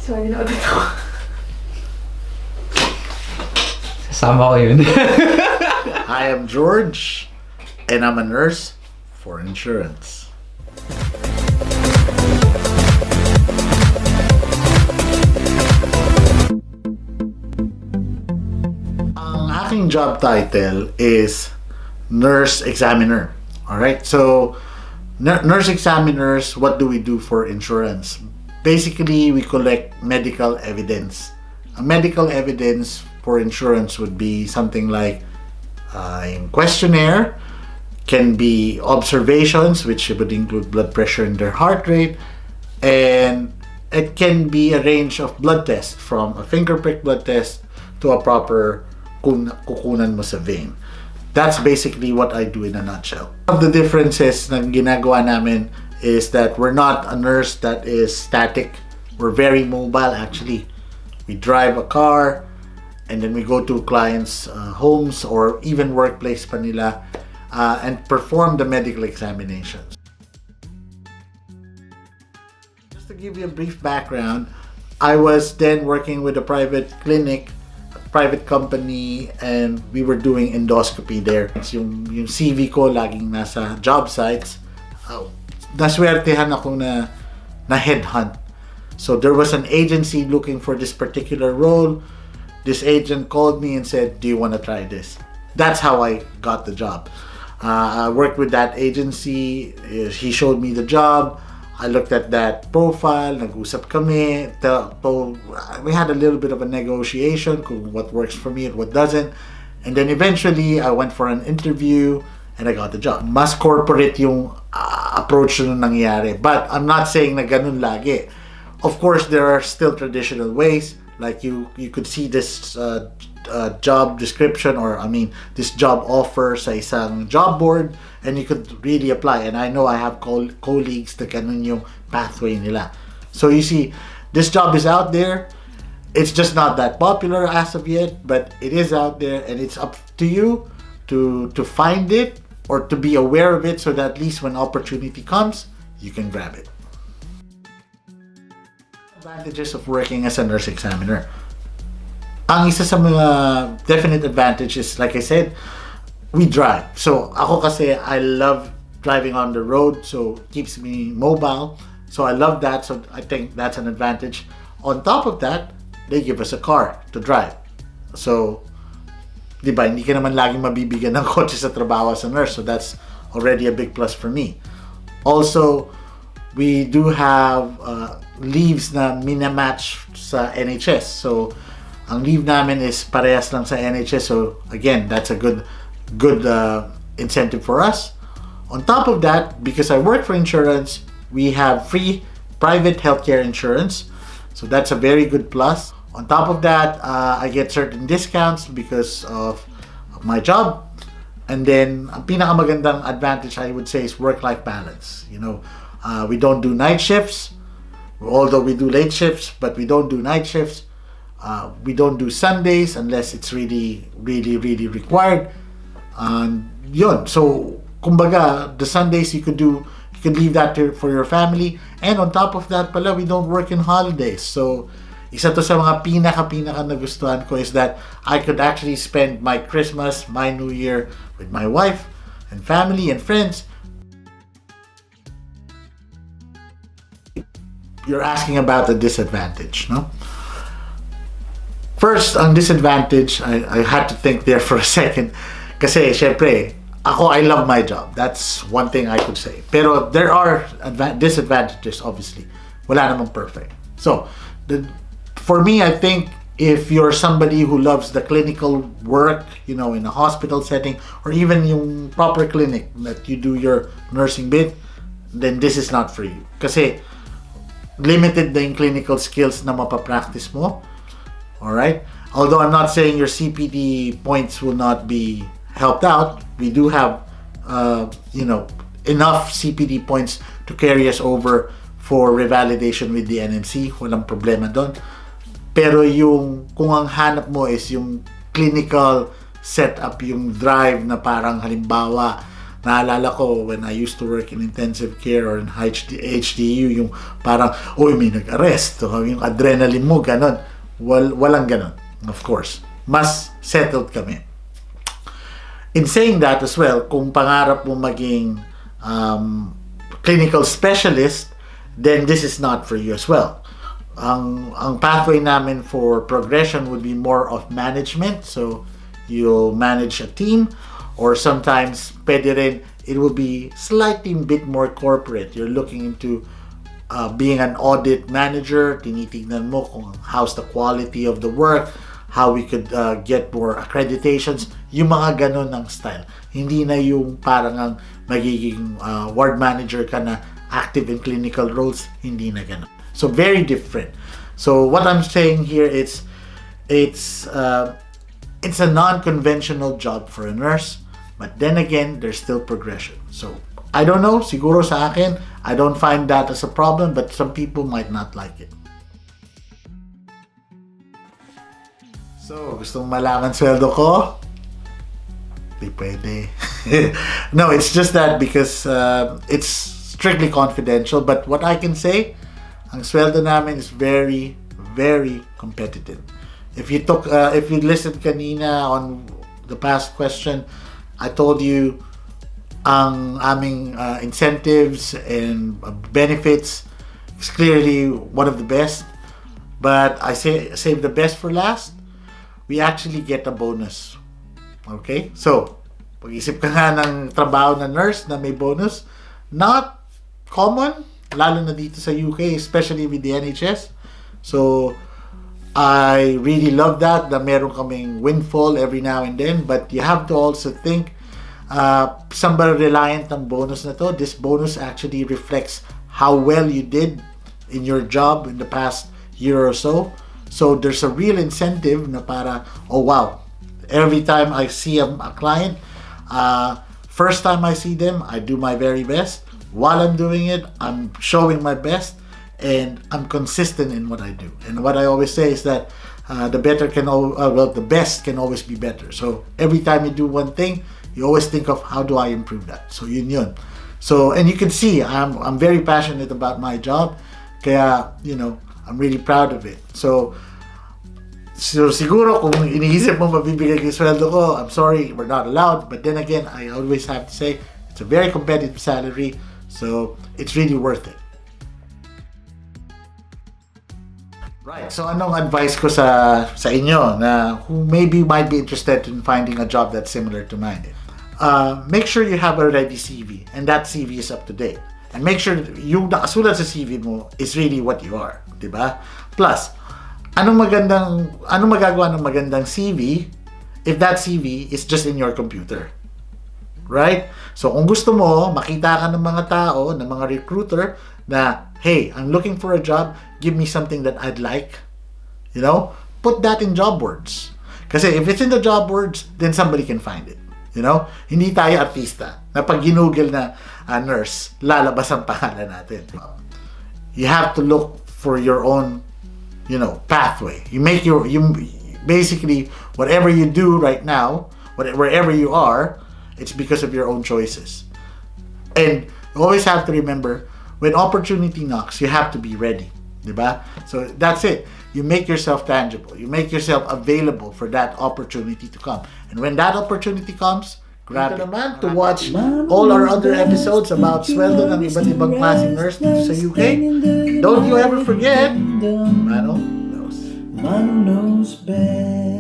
Sorry na ulit ako. Sasama ko yun. I am George, and I'm a nurse for insurance. Ang aking job title is nurse examiner. Alright, so nurse examiners, what do we do for insurance? Basically, we collect medical evidence. A medical evidence for insurance would be something like a questionnaire, can be observations, which would include blood pressure and their heart rate, and it can be a range of blood tests, from a finger prick blood test to a proper kukunan mo sa vein. That's basically what I do in a nutshell. One of the differences na ginagawa namin is that we're not a nurse that is static. We're very mobile actually. We drive a car and then we go to clients' homes or even workplace pa nila and perform the medical examinations. Just to give you a brief background, I was then working with a private clinic, private company, and we were doing endoscopy there. Yung CV ko laging nasa job sites. Naswertehan ako na headhunt. So there was an agency looking for this particular role. This agent called me and said, "Do you want to try this?" That's how I got the job. I worked with that agency. He showed me the job. I looked at that profile, nag-usap kami. We had a little bit of a negotiation kung what works for me and what doesn't. And then eventually, I went for an interview and I got the job. Mas corporate yung approach na nangyari. But I'm not saying na ganun lagi. Of course, there are still traditional ways. Like you could see this job description, or this job offer sa isang job board, and you could really apply. And I know I have colleagues that ganun yung pathway nila. So you see, this job is out there. It's just not that popular as of yet, but it is out there, and it's up to you to find it or to be aware of it, so that at least when opportunity comes, you can grab it. Advantages of working as a nurse examiner. Ang isa sa mga definite advantages, like I said, we drive. So ako kasi, I love driving on the road, so it keeps me mobile. So I love that, so I think that's an advantage. On top of that, they give us a car to drive. So, di ba, hindi ka naman laging mabibigyan ng kotse sa trabaho as a nurse, so that's already a big plus for me. Also, we do have leaves na minamatch sa NHS. So, ang leave namin is parehas lang sa NHS. So, again, that's a good incentive for us. On top of that, because I work for insurance, we have free private healthcare insurance. So, that's a very good plus. On top of that, I get certain discounts because of my job. And then, ang pinakamagandang advantage, I would say, is work-life balance. You know, we don't do night shifts, although we do late shifts, but we don't do night shifts. We don't do Sundays unless it's really required. Yun. So, kumbaga, the Sundays you could leave that for your family. And on top of that pala, we don't work in holidays. So, isa to sa mga pinaka nagustuhan ko is that I could actually spend my Christmas, my New Year with my wife and family and friends. You're asking about the disadvantage, no? First, ang disadvantage, I had to think there for a second. Kasi, syempre, I love my job. That's one thing I could say. Pero there are disadvantages, obviously. Wala namang perfect. So, for me, I think if you're somebody who loves the clinical work, you know, in a hospital setting, or even yung proper clinic that you do your nursing bit, then this is not for you. Kasi, limited na yung clinical skills na mapapractice mo. Alright? Although I'm not saying your CPD points will not be helped out, we do have enough CPD points to carry us over for revalidation with the NMC. Walang problema doon. Pero yung kung ang hanap mo is yung clinical setup, yung drive na parang halimbawa Naalala ko when I used to work in intensive care or in HDU, yung parang, uy, may nag-arrest. So, yung adrenaline mo, ganon. Walang ganon, of course. Mas settled kami. In saying that as well, kung pangarap mo maging clinical specialist, then this is not for you as well. Ang pathway namin for progression would be more of management. So, you'll manage a team, or sometimes, pwede rin, it will be slightly bit more corporate. You're looking into being an audit manager. Tinitignan mo kung how's the quality of the work, how we could get more accreditations. Yung mga ganun ng style. Hindi na yung parang ang magiging ward manager ka na active in clinical roles. Hindi na ganun. So very different. So what I'm saying here is it's a non-conventional job for a nurse, but then again there's still progression. So I don't know, siguro sa akin I don't find that as a problem, but some people might not like it. So gusto mong malaman sweldo ko? Di pwede. No, it's just that because it's strictly confidential, but what I can say, ang sweldo namin is very, very competitive. If you listened kanina on the past question, I told you ang aming incentives and benefits is clearly one of the best. But I save the best for last. We actually get a bonus. Okay? So, pag-isip ka nga ng trabaho na nurse na may bonus, not common, lalo na dito sa UK, especially with the NHS. So, I really love that meron kaming windfall every now and then. But you have to also think, somebody reliant ng bonus na to. This bonus actually reflects how well you did in your job in the past year or so. So, there's a real incentive na para, oh wow, every time I see a client, first time I see them, I do my very best. While I'm doing it, I'm showing my best, and I'm consistent in what I do. And what I always say is that the best can always be better. So every time you do one thing, you always think of how do I improve that. So yun. So, and you can see I'm very passionate about my job. Kaya, I'm really proud of it. So siguro kung iniisip mo mabibigay yung sweldo ko, I'm sorry, we're not allowed. But then again, I always have to say it's a very competitive salary. So, it's really worth it. Right. So, anong advice ko sa inyo na who maybe might be interested in finding a job that's similar to mine? Make sure you have a ready CV, and that CV is up to date. And make sure yung nakasulat sa CV mo is really what you are, di ba? Plus, anong magagawa ng magandang CV if that CV is just in your computer? Right? So, kung gusto mo, makita ka ng mga tao, ng mga recruiter, na, hey, I'm looking for a job, give me something that I'd like. Put that in job words. Kasi if it's in the job words, then somebody can find it. Hindi tayo artista na pag ginugol na nurse, lalabas ang pangalan natin. You have to look for your own, pathway. You basically, whatever you do right now, wherever you are, it's because of your own choices. And you always have to remember, when opportunity knocks, you have to be ready. Diba? So that's it. You make yourself tangible. You make yourself available for that opportunity to come. And when that opportunity comes, grab it. Naman to watch all our other episodes about sweldo ng iba't ibang klaseng nurse dito sa UK. Don't you ever forget, Manong knows. Manong knows best.